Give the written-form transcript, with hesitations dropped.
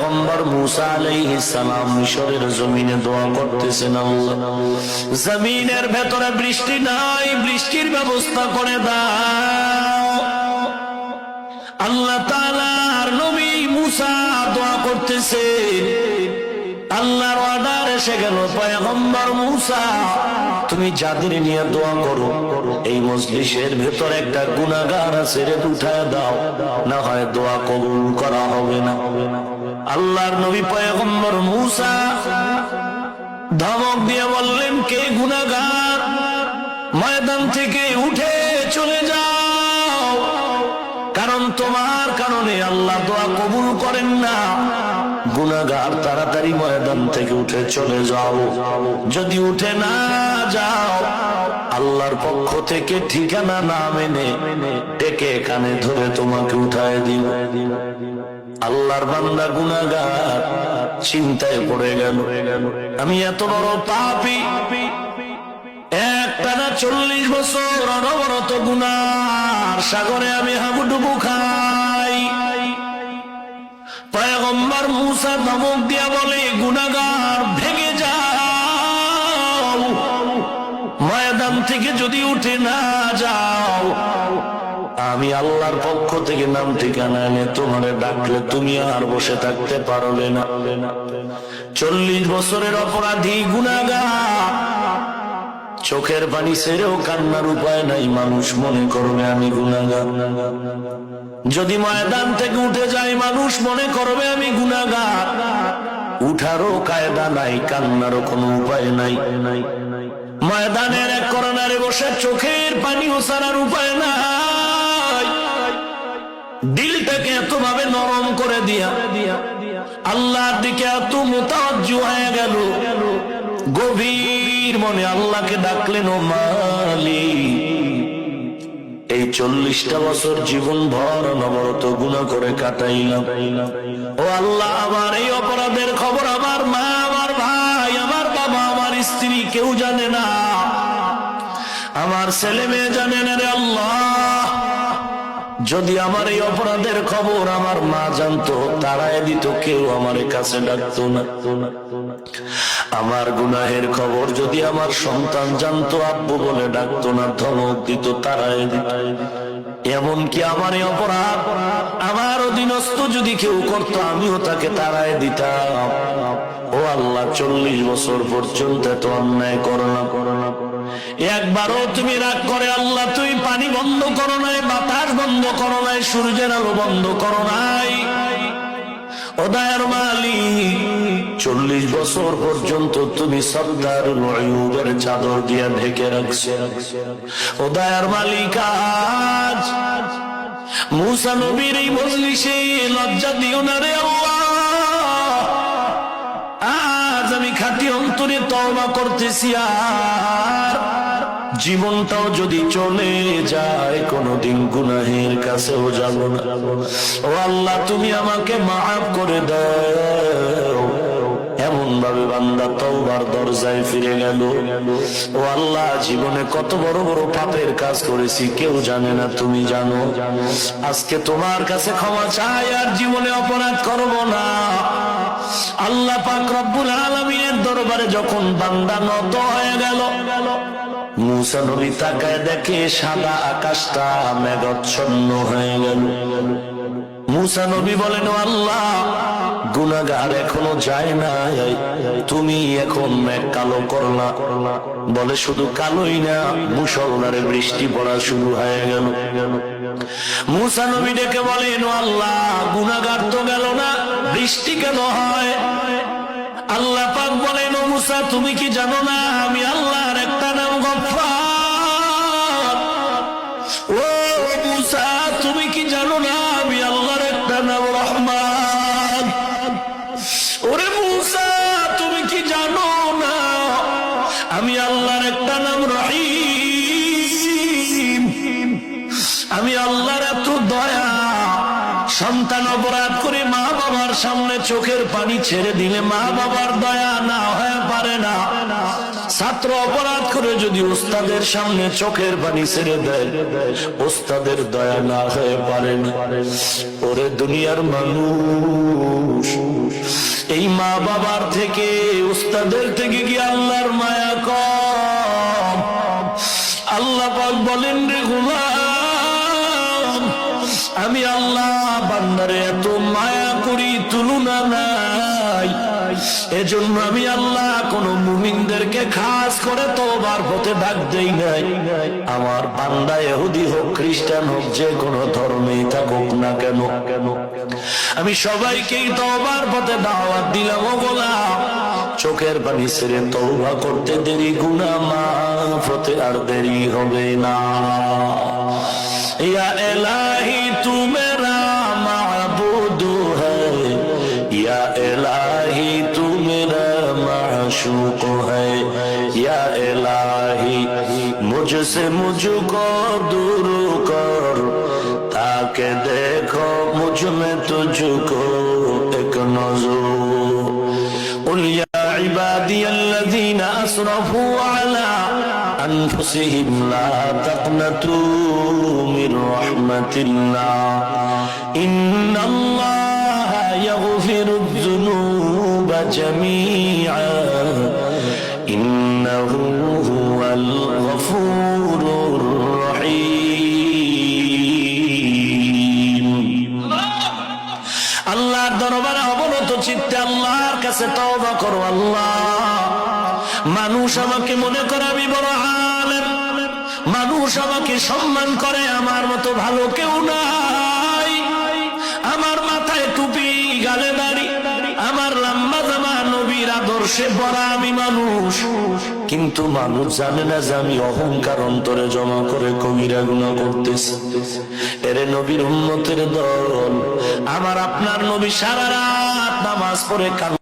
পয়গম্বর মুসা আলাইহিস সালাম মিশরের জমিনে দোয়া করতেছেন, আল্লাহ জমিনের ভেতরে বৃষ্টি নাই, বৃষ্টির ব্যবস্থা করে দাও। আল্লাহ তাআলার নবী মুসা দোয়া করতেছে, আল্লাহর অর্ডার এসে গেল, পয়গম্বর মুসা তুমি যাদের নিয়ে দোয়া করো এই মজলিসের ভেতর একটা গুনাহগার আছে, রে উঠায় দাও, না হয় দোয়া কবুল করা হবে না। আল্লাহর নবী পয়গম্বর মুসা ধমক দিয়ে বললেন, কে গুনাহগার? ময়দান থেকে উঠে চলে যাও, কারণ তোমার কারণে আল্লাহ দোয়া কবুল করেন না। গুনাহগার তাড়াতাড়ি ময়দান থেকে উঠে চলে যাও, যদি উঠে না যাও আল্লাহর পক্ষ থেকে ঠিকানা না মেনে ডেকে কানে ধরে তোমাকে উঠায় দিব। আল্লাহর বান্দা গুনাহগার চিন্তায় পড়ে গেল, আমি এত বড় পাপী, একটানা 40 বছর অনবরত গুনার সাগরে আমি হাবুডুবু খাই। পয়গম্বর মুসা ধমক দিয়া বলে, গুনাহগার ভেঙে যাও, ময়দান থেকে যদি উঠে না যাও আমি আল্লাহর পক্ষ থেকে নাম ঠিকানা এনে তোমারে ডাকলে তুমি আর বসে থাকতে পারবে না। 40 বছরের অপরাধী গুনাহগার চোখের পানি ছেড়েও কান্নার উপায় নাই, মানুষ মনে করবে আমি গুনাহগার। যদি ময়দান থেকে উঠে যাই মানুষ মনে করবে আমি গুনাহগার। উঠারও কায়দা নাই, কান্নারও কোনো উপায় নাই। ময়দানের এক কর্নারে বসে চোখের পানি ওছাড়ার উপায় নাই। দিলটাকে এত ভাবে নরম করে দিয়া আল্লাহর দিকে এত মুতাওয়াজ্জু হয়ে গেল, গভীর মনে আল্লাহকে ডাকলেন, ও মালিক এই 40টা বছর জীবন ভর অনবরত গুনাহ করে কাটাইলাম, ও আল্লাহ আমার এই অপরাধের খবর আমার মা, আমার ভাই, আমার বাবা, আমার স্ত্রী কেউ জানে না, আমার ছেলে মেয়ে জানে না রে আল্লাহ। যদি আমার এই অপরাধের খবর আমার মা জানতো তারাই দিত, কেউ আমার কাছে ডাকতো না। আমার গুনাহের খবর যদি আমার সন্তান জানতো আব্বু বলে ডাকতো না, ধমক দিত, তারাই দিত। এমনকি আমার এই অপরাধ আমার অধীনস্থ যদি কেউ করতো আমিও তাকে তারাই দিতাম। ও আল্লাহ 40 বছর পর্যন্ত এত অন্যায় করো না। একবারও তুমি রাগ করে আল্লাহ তুই পানি বন্ধ করো নাই, বাতাস বন্ধ করো নাই, সূর্যের আলো বন্ধ করো নাই। ও দয়ার মালিক 40 বছর পর্যন্ত তুমি সত্তারুল উয়ুবের চাদর দিয়ে ঢেকে রাখছো। ও দয়ার মালিক আজ মুসা নবীর এই মজলিসে লজ্জা দিও না রে আল্লাহ। আজ আমি খাঁটি অন্তরে তওবা করতেছি, আর জীবনটাও যদি চলে যায় কোনদিন গুনাহের কাছেও যাব না। ও আল্লাহ তুমি আমাকে মাফ করে দাও। এমন ভাবে বান্দা তওবার দরজায় ফিরে গেল। ও আল্লাহ জীবনে কত বড় বড় পাপের কাজ করেছি কেউ জানে না, তুমি জানো। আজকে তোমার কাছে ক্ষমা চাই, আর জীবনে অপরাধ করব না। আল্লাহ পাক রব্বুল আলামিনের দরবারে যখন বান্দা নত হয়ে গেল, মুসা নবী তাকায় দেখে সাদা আকাশটা মেঘাচ্ছন্ন হয়ে গেল। মুসা নবী বলেন, ও আল্লাহ গুনাহগার এখনো যায় না, তুমি এখন মেঘ কালো করলা। বলে শুধু কালোই না, মুষলধারে বৃষ্টি পড়া শুরু হয়ে গেল। মুসা নবী ডেকে বলেন, ও আল্লাহ গুনাহগার তো গেল না, বৃষ্টি কেন হয়? আল্লাহ পাক বলেন, ও মুসা তুমি কি জানো না আমি আল্লাহর একটা নাম গফফার? ও মুসা তুমি কি জানো না আমি আল্লাহর একটা নাম রহমান? ওরে মুসা তুমি কি জানো না আমি আল্লাহর একটা নাম রহিম? আমি আল্লাহর এত দয়া। সন্তান অপরাধ করে মা বাবার সামনে চোখের পানি ছেড়ে দিলে মা বাবার দয়া না হয়ে পারে না। ছাত্র অপরাধ করে যদি ওস্তাদের সামনে চোখের পানি ছেড়ে দেয়, ওস্তাদের দয়া না হয়ে পারে না। ওরে দুনিয়ার মানুষ এই মা বাবার থেকে উস্তাদের থেকে কি আল্লাহর মায়া কম? আল্লাহ পাক বলেন, রে গোলাম, আমি আল্লাহ বান্দারে এত মায়া করি, তুলনা নাই। এজন্য আমি আল্লাহ কোন মুমিনদেরকে খাস করে তওবার পথে ডাক দেই নাই। আমার বান্দা ইহুদি হোক, খ্রিস্টান হোক, যে কোনো ধর্মেই থাকুক না কেন, আমি সবাইকেই তওবার পথে দাওয়াত দিলাম। ও গোলাম, চোখের পানি ছেড়ে তওবা করতে দেরি, গুনাহ মাফ হতে আর দেরি হবে না। ইয়া ইলাহি তু মেরা মাবুদ হ্যায়, ইয়া ইলাহি তু মেরা মাশুক হ্যায়, ইয়া ইলাহি মুঝসে মুঝকো दूर कर, ताके देखो मुझ में तुझको एक नजर। قل يا عبادي الذين أسرفوا على أنفسهم لا تقنطوا من رحمة الله إن الله يغفر الذنوب جميعا إنه هو الغفور الرحيم। আল্লাহর দরবারে অবনত চিত্তে আল্লাহর কাছে তওবা করো। আল্লাহ, মানুষ আমাকে মনে করে আমি বড় আলেম, মানুষ আমাকে সম্মান করে, আমার মতো ভালো কেউ নাই। আমার মাথায় টুপি, গালে দাড়ি, আমার লম্বা জামা, নবীর আদর্শে পড়া আমি মানুষ, কিন্তু মানুষ জানে না যে আমি অহংকার অন্তরে জমা করে কবিরা গুনাহ করতেছি। এরে নবীর উম্মতের দল, আমার আপনার নবী সারা রাত নামাজ পড়ে